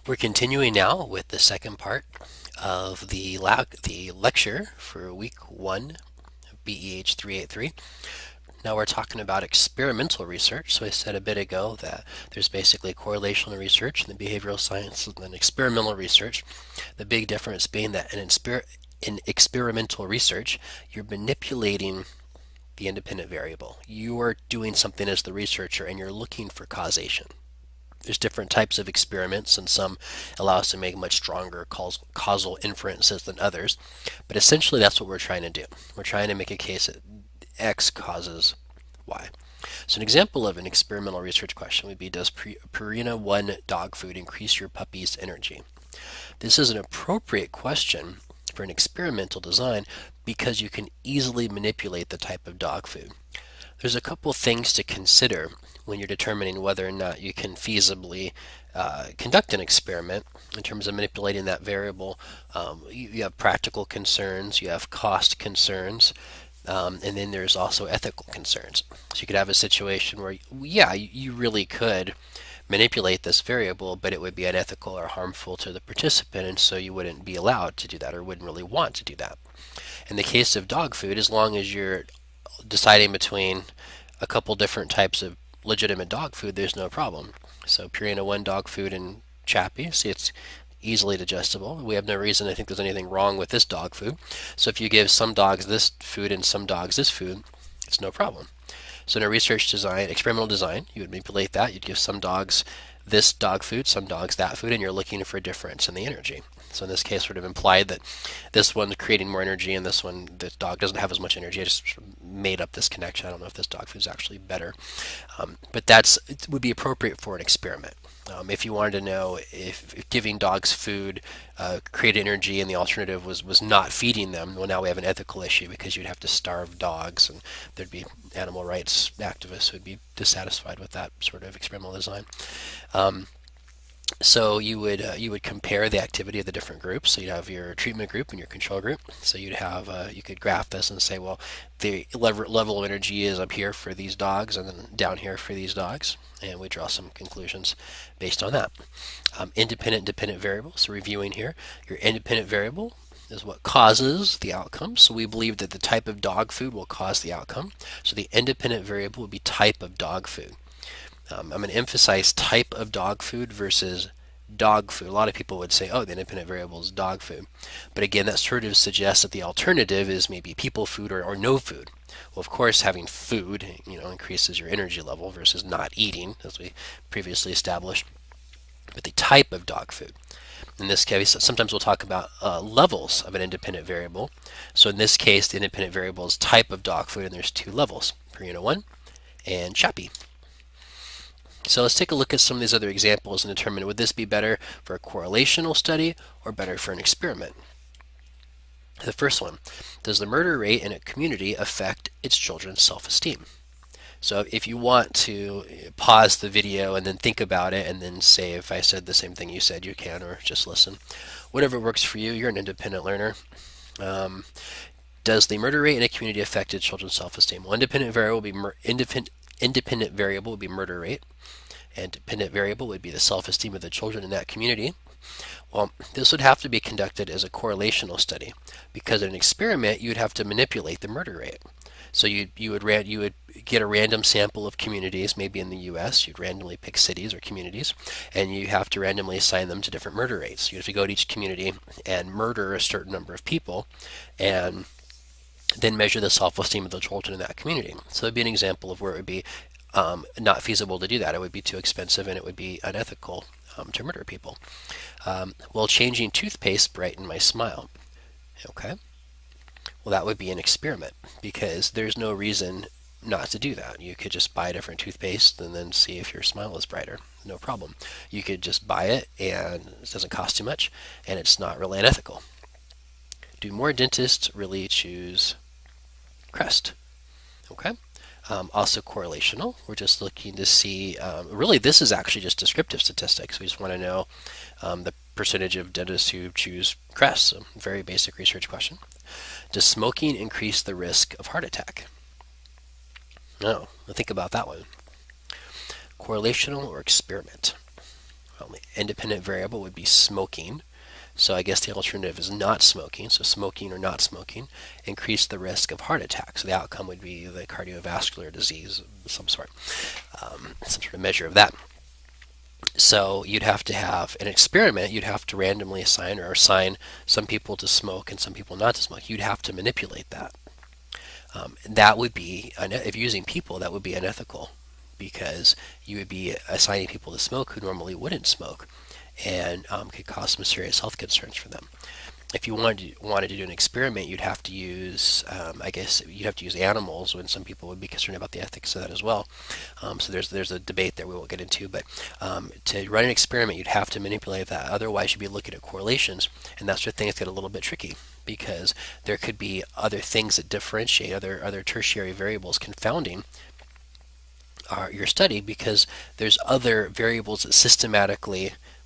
We're continuing now with the second part of the lecture for week 1, BEH383. Now we're talking about experimental research. So I said a bit ago that there's basically correlational research in the behavioral sciences and then experimental research. The big difference being that in experimental research, you're manipulating the independent variable. You are doing something as the researcher and you're looking for causation. There's different types of experiments, and some allow us to make much stronger causal inferences than others. But essentially, that's what we're trying to do. We're trying to make a case that X causes Y. So an example of an experimental research question would be, does Purina 1 dog food increase your puppy's energy? This is an appropriate question for an experimental design because you can easily manipulate the type of dog food. There's a couple things to consider when you're determining whether or not you can feasibly conduct an experiment in terms of manipulating that variable. You have practical concerns, you have cost concerns, and then there's also ethical concerns. So you could have a situation where, yeah, you really could manipulate this variable, but it would be unethical or harmful to the participant, and so you wouldn't be allowed to do that or wouldn't really want to do that. In the case of dog food, as long as you're deciding between a couple different types of legitimate dog food, there's no problem. So Purina 1 dog food and Chappie, see, it's easily digestible. We have no reason to think there's anything wrong with this dog food. So if you give some dogs this food and some dogs this food, it's no problem. So in a research design, experimental design, you would manipulate that. You'd give some dogs this dog food, some dogs that food, and you're looking for a difference in the energy. So in this case, sort of implied that this one's creating more energy and this dog doesn't have as much energy. I just made up this connection. I don't know if this dog food is actually better. But it would be appropriate for an experiment. If you wanted to know if giving dogs food created energy and the alternative was not feeding them, well, now we have an ethical issue because you'd have to starve dogs, and there'd be animal rights activists who would be dissatisfied with that sort of experimental design. So you would compare the activity of the different groups. So you'd have your treatment group and your control group. So you could graph this and say, well, the level of energy is up here for these dogs and then down here for these dogs, and we draw some conclusions based on that. Independent dependent variables. So reviewing here, your independent variable is what causes the outcome. So we believe that the type of dog food will cause the outcome. So the independent variable would be type of dog food. I'm going to emphasize type of dog food versus dog food. A lot of people would say, oh, the independent variable is dog food. But again, that sort of suggests that the alternative is maybe people food or no food. Well, of course, having food, increases your energy level versus not eating, as we previously established. But the type of dog food. In this case, sometimes we'll talk about levels of an independent variable. So in this case, the independent variable is type of dog food, and there's two levels, Purina 1 and Chappie. So let's take a look at some of these other examples and determine, would this be better for a correlational study or better for an experiment? The first one, does the murder rate in a community affect its children's self-esteem? So if you want to pause the video and then think about it and then say if I said the same thing you said, you can, or just listen. Whatever works for you, you're an independent learner. Does the murder rate in a community affect its children's self-esteem? Well, independent variable would be murder rate, and dependent variable would be the self-esteem of the children in that community. Well, this would have to be conducted as a correlational study, because in an experiment you would have to manipulate the murder rate. So you would get a random sample of communities, maybe in the U.S. You'd randomly pick cities or communities, and you have to randomly assign them to different murder rates. You have to go to each community and murder a certain number of people, and then measure the self-esteem of the children in that community. So it would be an example of where it would be not feasible to do that. It would be too expensive and it would be unethical to murder people. Will changing toothpaste brighten my smile? Okay. Well, that would be an experiment because there's no reason not to do that. You could just buy a different toothpaste and then see if your smile is brighter. No problem. You could just buy it and it doesn't cost too much and it's not really unethical. Do more dentists really choose Crest? Okay. Also correlational. We're just looking to see, really this is actually just descriptive statistics. We just want to know the percentage of dentists who choose Crest. So very basic research question. Does smoking increase the risk of heart attack? No, think about that one. Correlational or experiment? Well, the independent variable would be smoking. So I guess the alternative is not smoking. So smoking or not smoking increase the risk of heart attack. So the outcome would be the cardiovascular disease of some sort, some sort of measure of that. So you'd have to have an experiment. You'd have to randomly assign or assign some people to smoke and some people not to smoke. You'd have to manipulate that. That would be, if you're using people, that would be unethical because you would be assigning people to smoke who normally wouldn't smoke and could cause some serious health concerns for them. If you wanted to do an experiment, you'd have to use, I guess, you'd have to use animals, when some people would be concerned about the ethics of that as well. So there's a debate there we won't get into, but to run an experiment, you'd have to manipulate that. Otherwise, you'd be looking at correlations, and that's where things get a little bit tricky because there could be other things that differentiate, other tertiary variables confounding your study because there's other variables that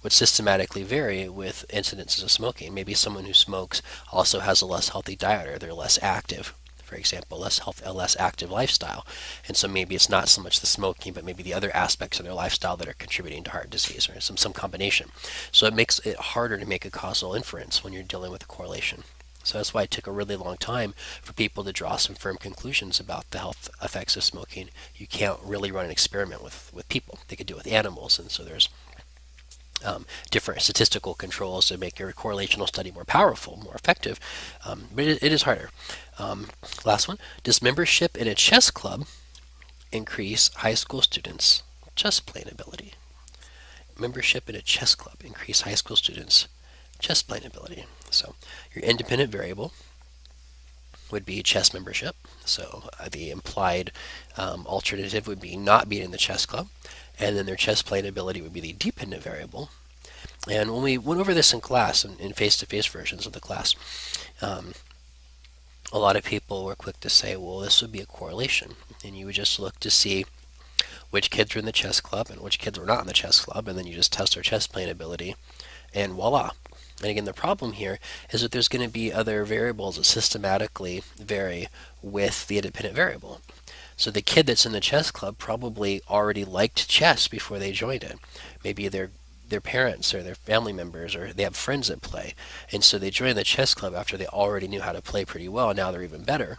would systematically vary with incidences of smoking. Maybe someone who smokes also has a less healthy diet or they're less active, for example, a less active lifestyle. And so maybe it's not so much the smoking, but maybe the other aspects of their lifestyle that are contributing to heart disease or some combination. So it makes it harder to make a causal inference when you're dealing with a correlation. So that's why it took a really long time for people to draw some firm conclusions about the health effects of smoking. You can't really run an experiment with people. They could do it with animals, and so there's different statistical controls to make your correlational study more powerful, more effective, but it is harder. Last one, does membership in a chess club increase high school students' chess playing ability? Membership in a chess club increase high school students' chess playing ability. So your independent variable would be chess membership. So the implied alternative would be not being in the chess club. And then their chess playing ability would be the dependent variable. And when we went over this in class, in face-to-face versions of the class, a lot of people were quick to say, well, this would be a correlation. And you would just look to see which kids were in the chess club and which kids were not in the chess club, and then you just test their chess playing ability, and voila. And again, the problem here is that there's going to be other variables that systematically vary with the independent variable. So the kid that's in the chess club probably already liked chess before they joined it. Maybe their parents or their family members or they have friends that play. And so they joined the chess club after they already knew how to play pretty well. Now they're even better.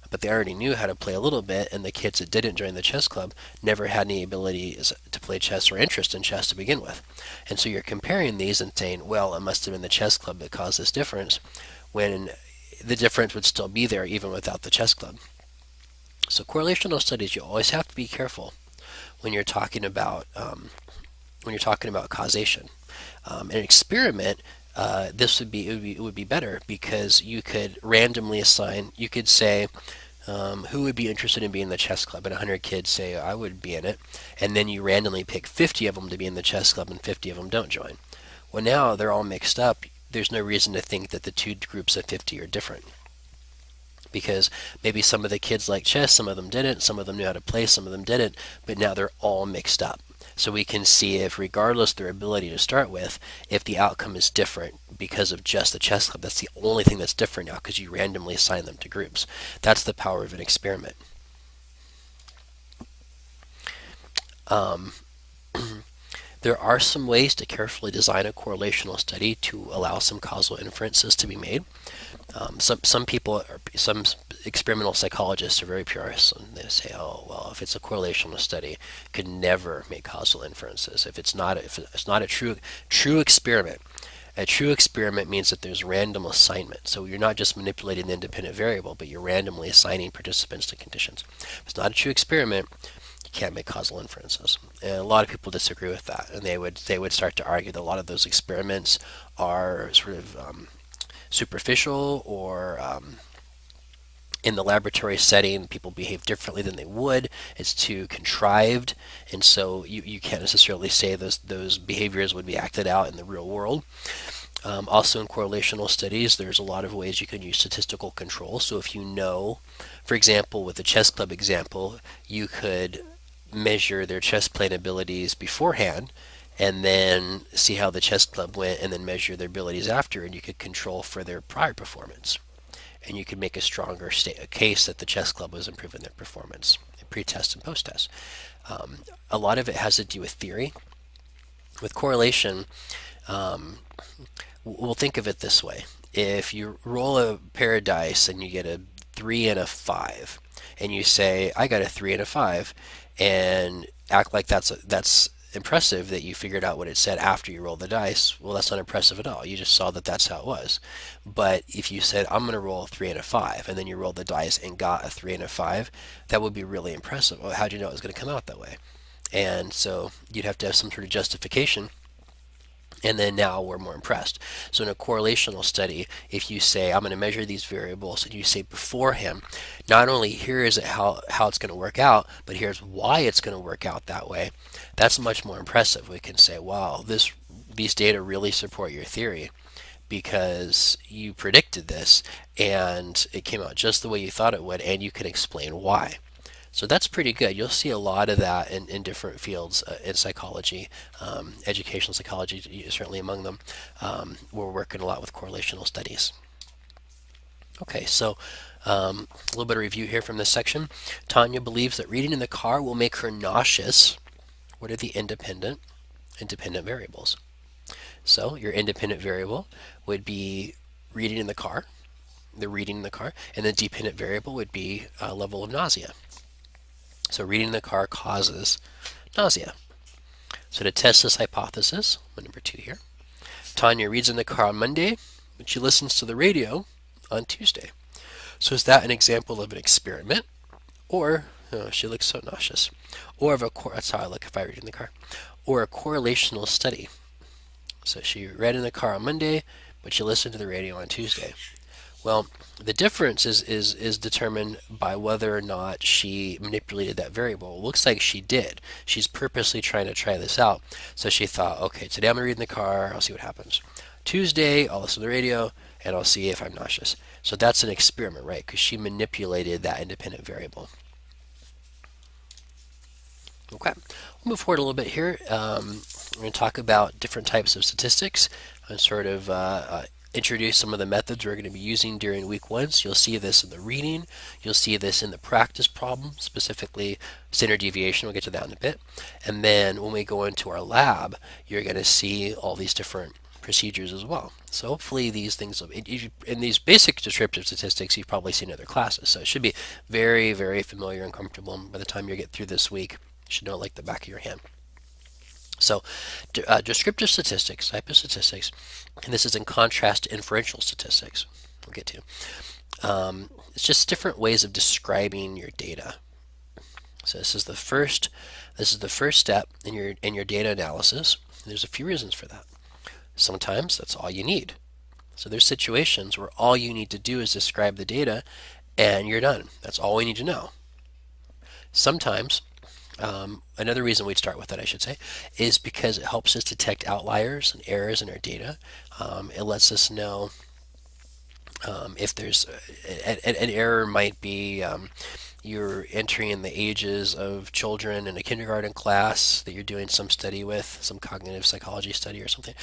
But they already knew how to play a little bit, and the kids that didn't join the chess club never had any ability to play chess or interest in chess to begin with. And so you're comparing these and saying, well, it must have been the chess club that caused this difference, when the difference would still be there even without the chess club. So correlational studies, you always have to be careful when you're talking about causation. An experiment, it would be better because you could randomly assign. You could say who would be interested in being in the chess club, and 100 kids say I would be in it, and then you randomly pick 50 of them to be in the chess club, and 50 of them don't join. Well, now they're all mixed up. There's no reason to think that the two groups of 50 are different. Because maybe some of the kids like chess, some of them didn't, some of them knew how to play, some of them didn't, but now they're all mixed up. So we can see if, regardless of their ability to start with, if the outcome is different because of just the chess club. That's the only thing that's different now because you randomly assign them to groups. That's the power of an experiment. There are some ways to carefully design a correlational study to allow some causal inferences to be made. Some experimental psychologists are very purists, and they say, "Oh, well, if it's a correlational study, it could never make causal inferences. If it's not a true experiment, a true experiment means that there's random assignment. So you're not just manipulating the independent variable, but you're randomly assigning participants to conditions. If it's not a true experiment, you can't make causal inferences." And a lot of people disagree with that, and they would start to argue that a lot of those experiments are sort of superficial, or in the laboratory setting people behave differently than they would. It's too contrived, and so you can't necessarily say those behaviors would be acted out in the real world. Also in correlational studies, there's a lot of ways you can use statistical control. So if you know, for example, with the chess club example, you could measure their chess playing abilities beforehand and then see how the chess club went, and then measure their abilities after, and you could control for their prior performance. And you could make a stronger case that the chess club was improving their performance, pre-test and post-test. A lot of it has to do with theory. With correlation, we'll think of it this way. If you roll a pair of dice and you get a 3 and a 5, and you say, I got a 3 and a 5, and act like that's impressive that you figured out what it said after you rolled the dice, well, that's not impressive at all. You just saw that that's how it was. But if you said, I'm going to roll a 3 and a 5, and then you rolled the dice and got a 3 and a 5, that would be really impressive. Well, how do you know it was going to come out that way? And so you'd have to have some sort of justification, and then now we're more impressed. So in a correlational study, if you say, I'm going to measure these variables, and you say beforehand, not only here is it how it's going to work out, but here's why it's going to work out that way, that's much more impressive. We can say, wow, these data really support your theory because you predicted this and it came out just the way you thought it would, and you can explain why. So that's pretty good. You'll see a lot of that in different fields in psychology, educational psychology, certainly among them. We're working a lot with correlational studies. Okay, so a little bit of review here from this section. Tanya believes that reading in the car will make her nauseous. What are the independent variables? So your independent variable would be reading in the car, and the dependent variable would be level of nausea. So reading in the car causes nausea. So to test this hypothesis, number 2 here, Tanya reads in the car on Monday, but she listens to the radio on Tuesday. So is that an example of an experiment, or she looks so nauseous, or of that's how I look if I read in the car, or a correlational study? So she read in the car on Monday, but she listened to the radio on Tuesday. Well, the difference is determined by whether or not she manipulated that variable. It looks like she did. She's purposely trying to try this out. So she thought, okay, today I'm going to read in the car. I'll see what happens. Tuesday, I'll listen to the radio, and I'll see if I'm nauseous. So that's an experiment, right? Because she manipulated that independent variable. Okay, we'll move forward a little bit here. We're going to talk about different types of statistics and sort of introduce some of the methods we're going to be using during week 1. So you'll see this in the reading, you'll see this in the practice problem, specifically standard deviation. We'll get to that in a bit. And then when we go into our lab, you're going to see all these different procedures as well. So hopefully these things, in these basic descriptive statistics, you've probably seen in other classes. So it should be very, very familiar and comfortable by the time you get through this week. You should know it like the back of your hand. So descriptive statistics, type of statistics, and this is in contrast to inferential statistics. We'll get to. It's just different ways of describing your data. So this is the first step in your data analysis. There's a few reasons for that. Sometimes that's all you need. So there's situations where all you need to do is describe the data and you're done. That's all we need to know. Sometimes another reason we'd start with that, I should say, is because it helps us detect outliers and errors in our data. It lets us know if there's an error might be you're entering in the ages of children in a kindergarten class that you're doing some study with, some cognitive psychology study or something,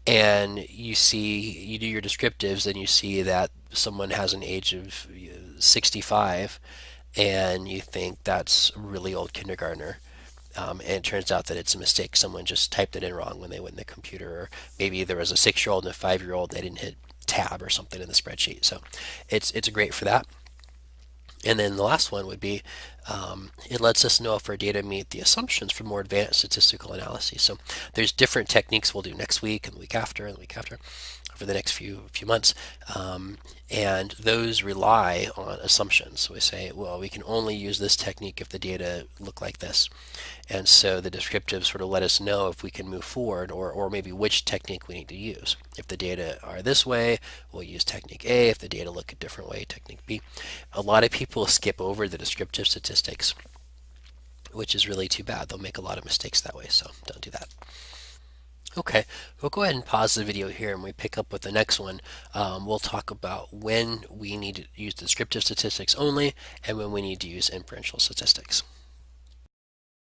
and you do your descriptives and you see that someone has an age of 65 and you think that's a really old kindergartner. And it turns out that it's a mistake. Someone just typed it in wrong when they went in the computer, or maybe there was a 6-year-old and a 5-year-old, they didn't hit tab or something in the spreadsheet. So it's great for that. And then the last one would be it lets us know if our data meet the assumptions for more advanced statistical analyses. So there's different techniques we'll do next week and the week after and the week after for the next few months, and those rely on assumptions. So we say, well, we can only use this technique if the data look like this, and so the descriptives sort of let us know if we can move forward, or maybe which technique we need to use. If the data are this way, we'll use technique A. If the data look a different way, technique B. A lot of people skip over the descriptive statistics, which is really too bad. They'll make a lot of mistakes that way, so don't do that. Okay, we'll go ahead and pause the video here and we pick up with the next one. We'll talk about when we need to use descriptive statistics only and when we need to use inferential statistics.